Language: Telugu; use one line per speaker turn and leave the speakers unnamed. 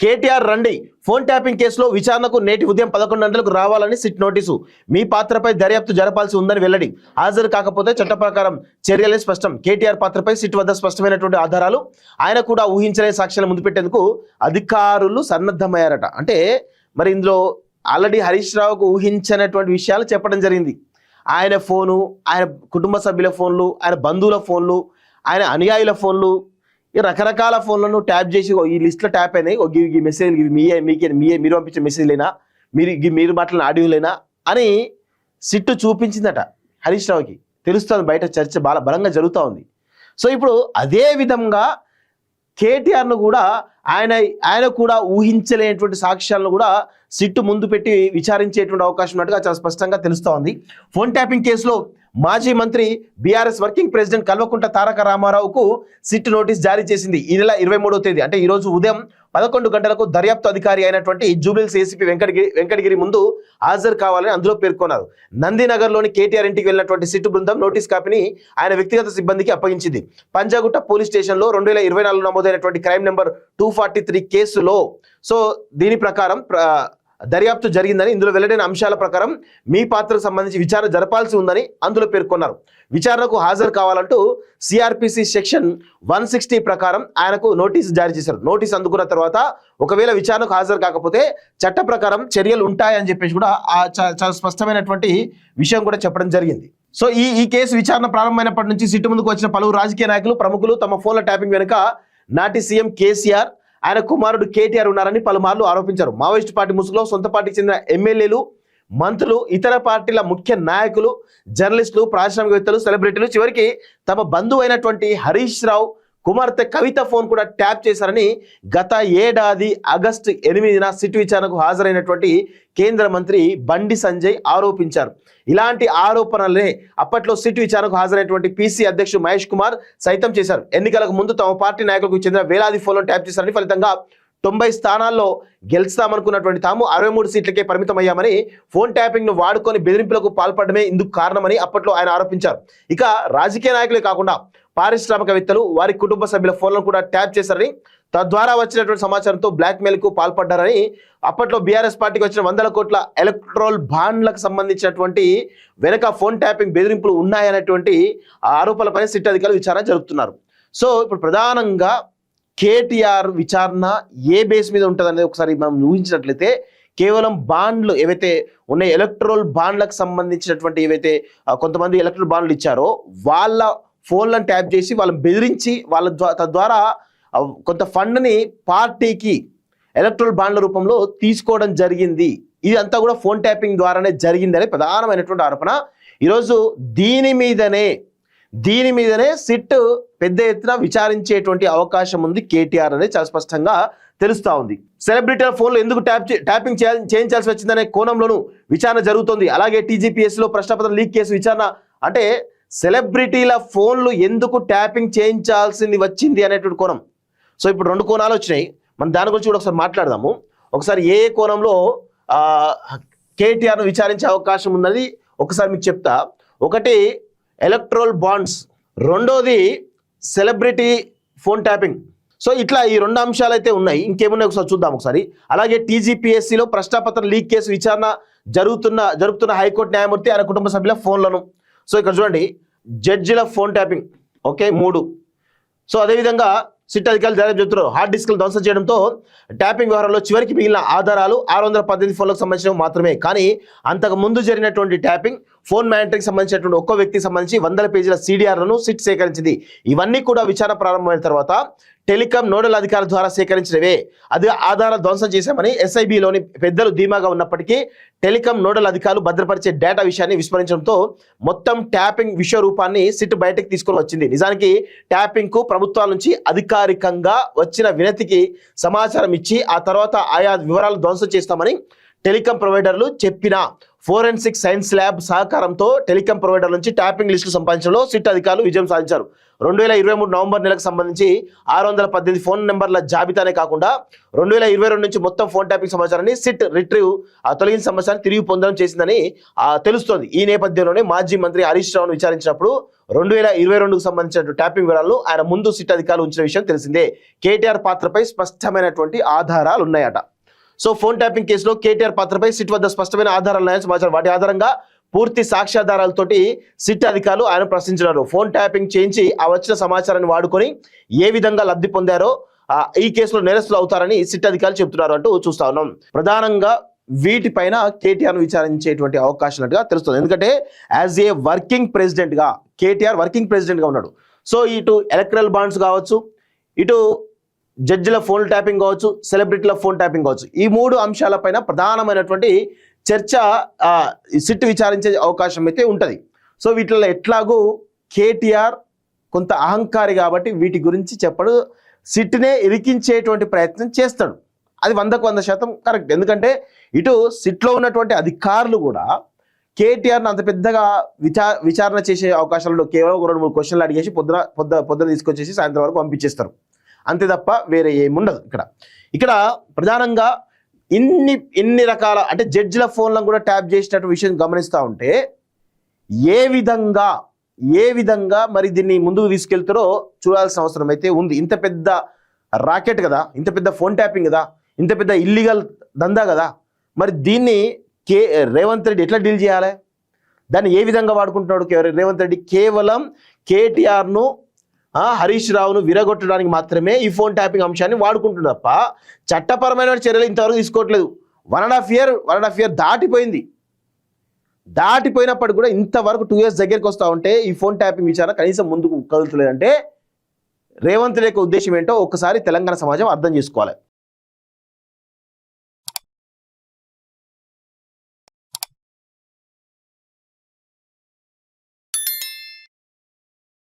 కేటీఆర్ రండి ఫోన్ ట్యాపింగ్ కేసులో విచారణకు నేటి ఉదయం 11 గంటలకు రావాలని సిట్ నోటీసు. మీ పాత్రపై దర్యాప్తు జరపాల్సి ఉందని వెల్లడి. హాజరు కాకపోతే చట్ట ప్రకారం చర్యలే స్పష్టం. కేటీఆర్ పాత్రపై సిట్ వద్ద స్పష్టమైనటువంటి ఆధారాలు, ఆయన కూడా ఊహించలేని సాక్ష్యాలు ముందు పెట్టేందుకు అధికారులు సన్నద్ధమయ్యారట. అంటే మరి ఇందులో ఆల్రెడీ హరీష్ రావుకు ఊహించినటువంటి విషయాలు చెప్పడం జరిగింది. ఆయన ఫోను, ఆయన కుటుంబ సభ్యుల ఫోన్లు, ఆయన బంధువుల ఫోన్లు, ఆయన అనుయాయుల ఫోన్లు, ఈ రకరకాల ఫోన్లను ట్యాప్ చేసి ఈ లిస్ట్లో ట్యాప్ అయినాయి. ఈ మెసేజ్ మీరు పంపించే మెసేజ్లైనా, మీరు మాట్లాడిన ఆడియోలైనా అని సిట్టు చూపించిందట హరీష్ రావుకి. తెలుస్తుంది, బయట చర్చ బాగా బలంగా జరుగుతూ ఉంది. సో ఇప్పుడు అదే విధంగా కేటీఆర్ను కూడా ఆయన కూడా ఊహించలేనటువంటి సాక్ష్యాలను కూడా సిట్టు ముందు పెట్టి విచారించేటువంటి అవకాశం ఉన్నట్టుగా చాలా స్పష్టంగా తెలుస్తూ ఉంది. ఫోన్ ట్యాపింగ్ కేసులో మాజీ మంత్రి BRS working president Kalvakuntla Taraka రామారావుకు SIT notice జారీ చేసింది. ఈ నెల 23వ తేదీ అంటే ఈరోజు ఉదయం 11 గంటలకు దర్యాప్తు అధికారి అయినటువంటి జూబ్లీహిల్స్ ఏసీపీ వెంకటగిరి ముందు హాజరు కావాలని అందులో పేర్కొన్నారు. నందినగర్లోని కేటీఆర్ ఇంటికి వెళ్ళినటువంటి సిట్టు బృందం నోటీస్ కాపీని ఆయన వ్యక్తిగత సిబ్బందికి అప్పగించింది. పంజాగుట్ట పోలీస్ స్టేషన్లో 2024 నమోదైనటువంటి క్రైమ్ నెంబర్ 243 కేసులో సో దీని ప్రకారం దర్యాప్తు జరిగిందని, ఇందులో వెల్లడైన అంశాల ప్రకారం మీ పాత్రకు సంబంధించి విచారణ జరపాల్సి ఉందని అందులో పేర్కొన్నారు. విచారణకు హాజరు కావాలంటూ సిఆర్పిసి సెక్షన్ 160 ప్రకారం ఆయనకు నోటీసు జారీ చేశారు. నోటీసు అందుకున్న తర్వాత ఒకవేళ విచారణకు హాజరు కాకపోతే చట్ట ప్రకారం చర్యలు ఉంటాయని చెప్పేసి కూడా చాలా స్పష్టమైనటువంటి విషయం కూడా చెప్పడం జరిగింది. సో ఈ కేసు విచారణ ప్రారంభమైనప్పటి నుంచి సిట్టు ముందుకు వచ్చిన పలువురు రాజకీయ నాయకులు, ప్రముఖులు తమ ఫోన్ల ట్యాపింగ్ వెనుక నాటి సీఎం కేసీఆర్, ఆయన కుమారుడు కేటీఆర్ ఉన్నారని పలుమార్లు ఆరోపించారు. మావోయిస్టు పార్టీ ముసుగులో సొంత పార్టీకి చెందిన ఎమ్మెల్యేలు, మంత్రులు, ఇతర పార్టీల ముఖ్య నాయకులు, జర్నలిస్టులు, పారిశ్రామికవేత్తలు, సెలబ్రిటీలు, చివరికి తమ బంధువు అయినటువంటి హరీష్ రావు కుమార్తె కవిత ఫోన్ కూడా ట్యాప్ చేశారని గత ఏడాది ఆగస్టు 8న సిట్ విచారణకు హాజరైనటువంటి కేంద్ర మంత్రి బండి సంజయ్ ఆరోపించారు. ఇలాంటి ఆరోపణలనే అప్పట్లో సిట్ విచారణకు హాజరైనటువంటి పీసీ అధ్యక్షుడు మహేష్ కుమార్ సైతం చేశారు. ఎన్నికలకు ముందు తమ పార్టీ నాయకులకు చెందిన వేలాది ఫోన్లను ట్యాప్ చేశారని, ఫలితంగా 90 స్థానాల్లో గెలుస్తామనుకున్నటువంటి తాము 63 సీట్లకే పరిమితమయ్యామని, ఫోన్ ట్యాపింగ్ ను వాడుకొని బెదిరింపులకు పాల్పడమే ఇందుకు కారణమని అప్పట్లో ఆయన ఆరోపించారు. ఇక రాజకీయ నాయకులే కాకుండా పారిశ్రామికవేత్తలు, వారి కుటుంబ సభ్యుల ఫోన్లను కూడా ట్యాప్ చేశారని, తద్వారా వచ్చినటువంటి సమాచారంతో బ్లాక్మెయిల్ కు పాల్పడ్డారని, అప్పట్లో బీఆర్ఎస్ పార్టీకి వచ్చిన 100 కోట్ల ఎలక్ట్రల్ బాండ్లకు సంబంధించినటువంటి వెనక ఫోన్ ట్యాపింగ్ బెదిరింపులు ఉన్నాయనేటువంటి ఆరోపణలపై సిట్ అధికారులు విచారణ జరుపుతున్నారు. సో ఇప్పుడు ప్రధానంగా కేటీఆర్ విచారణ ఏ బేస్ మీద ఉంటుంది అనేది ఒకసారి మనం ఊహించినట్లయితే, కేవలం బాండ్లు ఏవైతే ఉన్నాయి, ఎలక్ట్రల్ బాండ్లకు సంబంధించినటువంటి ఏవైతే కొంతమంది ఎలక్ట్రల్ బాండ్లు ఇచ్చారో వాళ్ళ ఫోన్లను ట్యాప్ చేసి వాళ్ళని బెదిరించి తద్వారా కొంత ఫండ్ని పార్టీకి ఎలక్ట్రల్ బాండ్ల రూపంలో తీసుకోవడం జరిగింది. ఇది అంతా కూడా ఫోన్ ట్యాపింగ్ ద్వారానే జరిగిందని ప్రధానమైనటువంటి ఆరోపణ. ఈరోజు దీని మీదనే సిట్ పెద్ద ఎత్తున విచారించేటువంటి అవకాశం ఉంది కేటీఆర్ అనేది చాలా స్పష్టంగా తెలుస్తూ ఉంది. సెలబ్రిటీల ఫోన్లు ఎందుకు ట్యాపింగ్ చేయించాల్సి వచ్చిందనే కోణంలోనూ విచారణ జరుగుతోంది. అలాగే టీజీపీఎస్సీలో ప్రశ్నపత్రం లీక్ కేసు విచారణ, అంటే సెలబ్రిటీల ఫోన్లు ఎందుకు ట్యాపింగ్ చేయించాల్సింది వచ్చింది అనేటువంటి కోణం. సో ఇప్పుడు 2 కోణాలు వచ్చినాయి. మనం దాని గురించి కూడా ఒకసారి మాట్లాడదాము. ఒకసారి ఏ కోణంలో కేటీఆర్ను విచారించే అవకాశం ఉన్నది ఒకసారి మీకు చెప్తా. ఒకటి ఎలక్ట్రల్ బాండ్స్, రెండోది సెలబ్రిటీ ఫోన్ ట్యాపింగ్. సో ఇట్లా ఈ 2 అంశాలు అయితే ఉన్నాయి. ఇంకేమున్నాయి ఒకసారి చూద్దాం ఒకసారి. అలాగే టీజీపీఎస్సీలో ప్రశ్నపత్రం లీక్ కేసు విచారణ జరుపుతున్న హైకోర్టు న్యాయమూర్తి, ఆయన కుటుంబ సభ్యుల ఫోన్లను. సో ఇక్కడ చూడండి, జడ్జిల ఫోన్ ట్యాపింగ్ ఓకే 3. సో అదేవిధంగా సిట్ అధికారులు దర్యాప్తు చెబుతున్నారు. హార్డ్ డిస్క్లు ధ్వంసం చేయడంతో ట్యాపింగ్ వ్యవహారంలో చివరికి మిగిలిన ఆధారాలు 618 ఫోన్లకు సంబంధించినవి మాత్రమే. కానీ అంతకు ముందు జరిగినటువంటి ట్యాపింగ్, ఫోన్ మ్యానిటరింగ్ సంబంధించినటువంటి ఒక్కో వ్యక్తికి సంబంధించి 100 పేజీల CDRలను సిట్ సేకరించింది. ఇవన్నీ కూడా విచారణ ప్రారంభమైన తర్వాత టెలికాం నోడల్ అధికారుల ద్వారా సేకరించినవే. అది ఆధారాలు ధ్వంసం చేశామని SIBలోని పెద్దలు ధీమాగా ఉన్నప్పటికీ టెలికాం నోడల్ అధికారులు భద్రపరిచే డేటా విషయాన్ని విస్మరించడంతో మొత్తం ట్యాపింగ్ విశ్వరూపాన్ని సిట్ బయటకు తీసుకొని వచ్చింది. నిజానికి ట్యాపింగ్ కు ప్రభుత్వాల నుంచి అధికారికంగా వచ్చిన వినతికి సమాచారం ఇచ్చి ఆ తర్వాత ఆయా వివరాలు ధ్వంసం చేస్తామని టెలికాం ప్రొవైడర్లు చెప్పినా ఫోరెన్సిక్ సైన్స్ ల్యాబ్ సహకారంతో టెలికాం ప్రొవైడర్ నుంచి ట్యాపింగ్ లిస్టులు సంపాదించడంలో సిట్ అధికారులు విజయం సాధించారు. 2023 నవంబర్ నెలకు సంబంధించి 618 ఫోన్ నెంబర్ల జాబితానే కాకుండా 2022 నుంచి మొత్తం ఫోన్ ట్యాపింగ్ సమాచారాన్ని సిట్ రిట్రీవ్ తొలగించిన సమాచారాన్ని తిరిగి పొందడం చేసిందని తెలుస్తోంది. ఈ నేపథ్యంలోనే మాజీ మంత్రి హరీష్ రావును విచారించినప్పుడు 2022కు సంబంధించిన ట్యాపింగ్ వివరాలను ఆయన ముందు సిట్ అధికారులు ఉంచిన విషయం తెలిసిందే. కేటీఆర్ పాత్రపై స్పష్టమైనటువంటి ఆధారాలు ఉన్నాయట. సో ఫోన్ ట్యాపింగ్ కేసులో కేటీఆర్ పాత్రపై సిట్ వద్ద స్పష్టమైన ఆధారాలు ఉన్నాయని సమాచారం. వాటి ఆధారంగా పూర్తి సాక్ష్యాధారాలతోటి సిట్ అధికారులు ఆయన ప్రశ్నించినారు. ఫోన్ ట్యాపింగ్ చేయించి ఆ వచ్చిన సమాచారాన్ని వాడుకొని ఏ విధంగా లబ్ధి పొందారో ఈ కేసులో నేరస్తులు అవుతారని సిట్ అధికారులు చెబుతున్నారు అంటూ చూస్తా ఉన్నాం. ప్రధానంగా వీటిపైన కేటీఆర్ విచారించేటువంటి అవకాశాలుగా తెలుస్తుంది. ఎందుకంటే యాజ్ ఏ వర్కింగ్ ప్రెసిడెంట్ గా కేటీఆర్ వర్కింగ్ ప్రెసిడెంట్ గా ఉన్నాడు. సో ఇటు ఎలక్ట్రల్ బాండ్స్ కావచ్చు, ఇటు జడ్జిల ఫోన్ ట్యాపింగ్ కావచ్చు, సెలబ్రిటీల ఫోన్ ట్యాపింగ్ కావచ్చు, ఈ మూడు అంశాలపైన ప్రధానమైనటువంటి చర్చ సిట్ విచారించే అవకాశం అయితే ఉంటుంది. సో వీటిలో ఎట్లాగూ కేటీఆర్ కొంత అహంకారి కాబట్టి వీటి గురించి చెప్పడు, సిట్నే ఇరికించేటువంటి ప్రయత్నం చేస్తాడు. అది 100% కరెక్ట్. ఎందుకంటే ఇటు సిట్లో ఉన్నటువంటి అధికారులు కూడా కేటీఆర్ని అంత పెద్దగా విచారణ చేసే అవకాశాలు కేవలం 2-3 క్వశ్చన్లు అడిగేసి పొద్దున తీసుకొచ్చేసి సాయంత్రం వరకు పంపించేస్తారు. అంతే తప్ప వేరే ఏముండదు. ఇక్కడ ప్రధానంగా ఇన్ని రకాల అంటే జడ్జిల ఫోన్లను కూడా ట్యాప్ చేసినట్టు విషయం గమనిస్తూ ఉంటే ఏ విధంగా మరి దీన్ని ముందుకు తీసుకెళ్తారో చూడాల్సిన అవసరం అయితే ఉంది. ఇంత పెద్ద రాకెట్ కదా, ఇంత పెద్ద ఫోన్ ట్యాపింగ్ కదా, ఇంత పెద్ద ఇల్లీగల్ దందా కదా, మరి దీన్ని రేవంత్ రెడ్డి ఎట్లా డీల్ చేయాలి? దాన్ని ఏ విధంగా వాడుకుంటున్నాడు రేవంత్ రెడ్డి? కేవలం కేటీఆర్ను హరీష్ రావును విరగొట్టడానికి మాత్రమే ఈ ఫోన్ ట్యాపింగ్ అంశాన్ని వాడుకుంటున్నా తప్ప చట్టపరమైన చర్యలు ఇంతవరకు తీసుకోవట్లేదు. 1.5 year దాటిపోయినప్పటికి కూడా ఇంతవరకు 2 years దగ్గరికి వస్తూ ఉంటే ఈ ఫోన్ ట్యాపింగ్ విచారణ కనీసం ముందుకు కదులుతలేదంటే రేవంత్ రెడ్డి యొక్క ఉద్దేశం ఏంటో ఒక్కసారి తెలంగాణ సమాజం అర్థం చేసుకోవాలి.